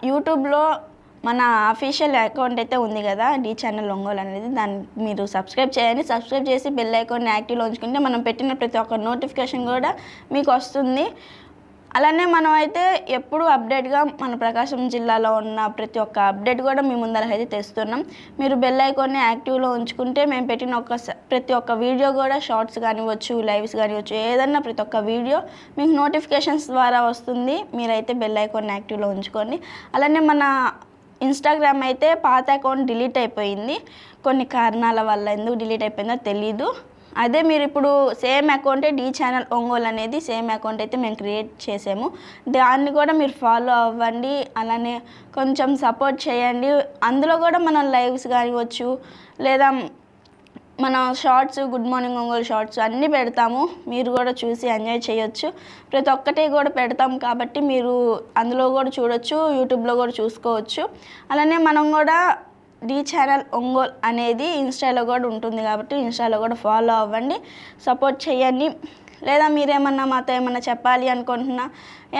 యూట్యూబ్లో మన official account అయితే ఉంది కదా, డి ఛానల్ ఒంగోలు అనేది. దాన్ని మీరు సబ్స్క్రైబ్ చేయండి. సబ్స్క్రైబ్ చేసి బెల్ ఐకాన్ని యాక్టివ్లో ఉంచుకుంటే మనం పెట్టిన ప్రతి ఒక్క నోటిఫికేషన్ కూడా మీకు వస్తుంది. అలానే మనం అయితే ఎప్పుడు అప్డేట్గా మన ప్రకాశం జిల్లాలో ఉన్న ప్రతి ఒక్క అప్డేట్ కూడా మీ ముందర అయితే తెస్తున్నాం. మీరు బెల్ ఐకాన్ని యాక్టివ్లో ఉంచుకుంటే మేము పెట్టిన ప్రతి ఒక్క వీడియో కూడా షార్ట్స్ కానివ్వచ్చు, లైవ్స్ కానివ్వచ్చు, ఏదన్నా ప్రతి ఒక్క వీడియో మీకు నోటిఫికేషన్స్ ద్వారా వస్తుంది. మీరైతే బెల్ ఐకాన్ని యాక్టివ్లో ఉంచుకోండి. అలానే మన ఇన్స్టాగ్రామ్ అయితే పాత అకౌంట్ డిలీట్ అయిపోయింది. కొన్ని కారణాల వల్ల ఎందుకు డిలీట్ అయిపోయిందో తెలీదు. అదే మీరు ఇప్పుడు సేమ్ అకౌంటే డి ఛానల్ ఒంగోలు అనేది సేమ్ అకౌంట్ అయితే మేము క్రియేట్ చేసాము. దాన్ని కూడా మీరు ఫాలో అవ్వండి. అలానే కొంచెం సపోర్ట్ చేయండి. అందులో కూడా మనం లైవ్స్ కానివ్వచ్చు, లేదా మన shorts, good morning Ongole shorts అన్నీ పెడతాము. మీరు కూడా చూసి ఎంజాయ్ చేయొచ్చు. ప్రతి ఒక్కటి కూడా పెడతాం కాబట్టి మీరు అందులో కూడా చూడొచ్చు, యూట్యూబ్లో కూడా చూసుకోవచ్చు. అలానే మనం కూడా డి ఛానల్ ఒంగోలు అనేది ఇన్స్టాలో కూడా ఉంటుంది కాబట్టి ఇన్స్టాలో కూడా ఫాలో అవ్వండి, సపోర్ట్ చేయండి. లేదా మీరేమన్నా మాతో ఏమన్నా చెప్పాలి అనుకుంటున్నా,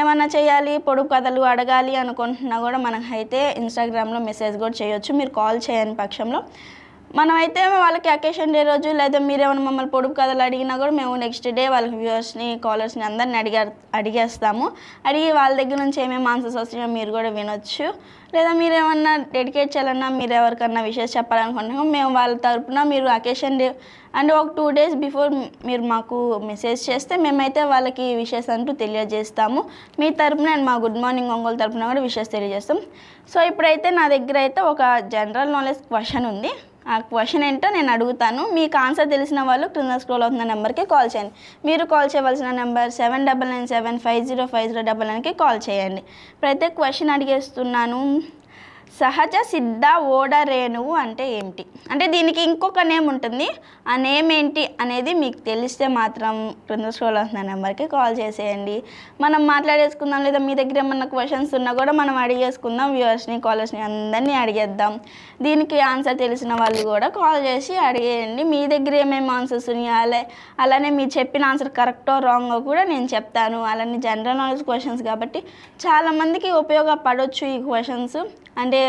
ఏమన్నా చేయాలి, పొడుపు కథలు అడగాలి అనుకుంటున్నా కూడా మనకైతే ఇన్స్టాగ్రామ్లో మెసేజ్ కూడా చేయొచ్చు. మీరు కాల్ చేయని పక్షంలో మనమైతే వాళ్ళకి అకేషన్ డే రోజు లేదా మీరేమైనా మమ్మల్ని పొడుపు కథలు అడిగినా కూడా మేము నెక్స్ట్ డే వాళ్ళకి వ్యూవర్స్ని, కాలర్స్ని అందరిని అడిగేస్తాము. అడిగి వాళ్ళ దగ్గర నుంచి ఏమేమి ఆన్సర్స్ వస్తున్నాయో మీరు కూడా వినొచ్చు. లేదా మీరేమన్నా డెడికేట్ చేయాలన్నా, మీరు ఎవరికన్నా విషెస్ చెప్పాలనుకుంటున్నాం, మేము వాళ్ళ తరపున మీరు అకేషన్ డే అంటే ఒక 2 days బిఫోర్ మీరు మాకు మెసేజ్ చేస్తే మేమైతే వాళ్ళకి విషెస్ అంటూ తెలియజేస్తాము. మీ తరపున మా గుడ్ మార్నింగ్ ఒంగోలు తరపున కూడా విషెస్ తెలియజేస్తాం. సో ఇప్పుడైతే నా దగ్గర అయితే ఒక జనరల్ నాలెడ్జ్ క్వశ్చన్ ఉంది. ఆ క్వశ్చన్ ఏంటో నేను అడుగుతాను. మీకు ఆన్సర్ తెలిసిన వాళ్ళు క్రింద స్క్రోల్ అవుతున్న నెంబర్కి కాల్ చేయండి. మీరు కాల్ చేయవలసిన నెంబర్ 7997505099కి కాల్ చేయండి. ఇప్పుడైతే క్వశ్చన్ అడిగేస్తున్నాను. సహజ సిద్ధ ఓడరేణువు అంటే ఏమిటి? అంటే దీనికి ఇంకొక నేమ్ ఉంటుంది. ఆ నేమ్ ఏంటి అనేది మీకు తెలిస్తే మాత్రం క్రింద స్క్రోల్ అవుతున్న నెంబర్కి కాల్ చేసేయండి. మనం మాట్లాడేసుకుందాం. లేదా మీ దగ్గర ఏమన్నా క్వశ్చన్స్ ఉన్నా కూడా మనం అడిగేసుకుందాం. వ్యూవర్స్ని, కాలర్స్ని అందరినీ అడిగేద్దాం. దీనికి ఆన్సర్ తెలిసిన వాళ్ళు కూడా కాల్ చేసి అడిగేయండి. మీ దగ్గర ఏమేమి ఆన్సర్స్ ఉన్నాయో అలానే మీరు చెప్పిన ఆన్సర్ కరెక్టో రాంగో కూడా నేను చెప్తాను. అలానే జనరల్ నాలెడ్జ్ క్వశ్చన్స్ కాబట్టి చాలామందికి ఉపయోగపడవచ్చు ఈ క్వశ్చన్స్. అంటే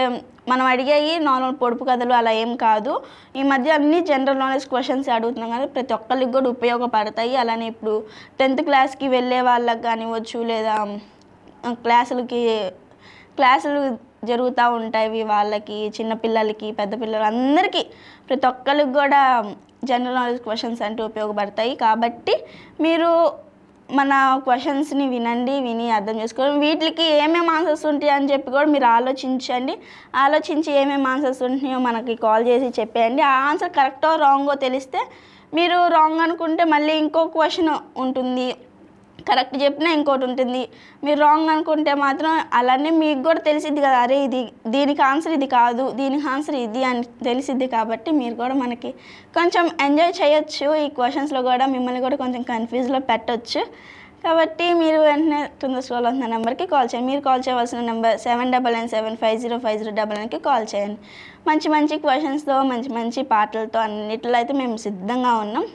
మనం అడిగేవి నార్మల్ పొడుపు కథలు అలా ఏం కాదు. ఈ మధ్య అన్ని జనరల్ నాలెడ్జ్ క్వశ్చన్స్ అడుగుతున్నాం కానీ ప్రతి ఒక్కరికి కూడా ఉపయోగపడతాయి. అలానే ఇప్పుడు 10th క్లాస్కి వెళ్ళే వాళ్ళకి కానివ్వచ్చు, లేదా క్లాసులు జరుగుతూ ఉంటాయి వాళ్ళకి, చిన్నపిల్లలకి, పెద్ద పిల్లలు అందరికీ ప్రతి ఒక్కరికి కూడా జనరల్ నాలెడ్జ్ క్వశ్చన్స్ అంటే ఉపయోగపడతాయి. కాబట్టి మీరు మన క్వశ్చన్స్ని విని అర్థం చేసుకోండి. వీటికి ఏమేమి ఆన్సర్స్ ఉంటాయి అని చెప్పి కూడా మీరు ఆలోచించండి. ఆలోచించి ఏమేమి ఆన్సర్స్ ఉంటున్నాయో మనకి కాల్ చేసి చెప్పేయండి. ఆ ఆన్సర్ కరెక్టో రాంగో తెలిస్తే మీరు రాంగ్ అనుకుంటే మళ్ళీ ఇంకో క్వశ్చన్ ఉంటుంది, కరెక్ట్ చెప్పినా ఇంకోటి ఉంటుంది. మీరు రాంగ్ అనుకుంటే మాత్రం అలానే మీకు కూడా తెలిసిద్ది కదా, అరే దీనికి ఆన్సర్ ఇది కాదు, దీనికి ఆన్సర్ ఇది అని తెలిసిద్ది. కాబట్టి మీరు కూడా మనకి కొంచెం ఎంజాయ్ చేయొచ్చు. ఈ క్వశ్చన్స్లో కూడా మిమ్మల్ని కూడా కొంచెం కన్ఫ్యూజ్లో పెట్టవచ్చు. కాబట్టి మీరు వెంటనే కింద స్క్రోల్ అవుతున్న నెంబర్కి కాల్ చేయండి. మీరు కాల్ చేయవలసిన నెంబర్ 7997505099కి కాల్ చేయండి. మంచి క్వశ్చన్స్తో, మంచి పాటలతో అన్నిటిలో అయితే మేము సిద్ధంగా ఉన్నాం.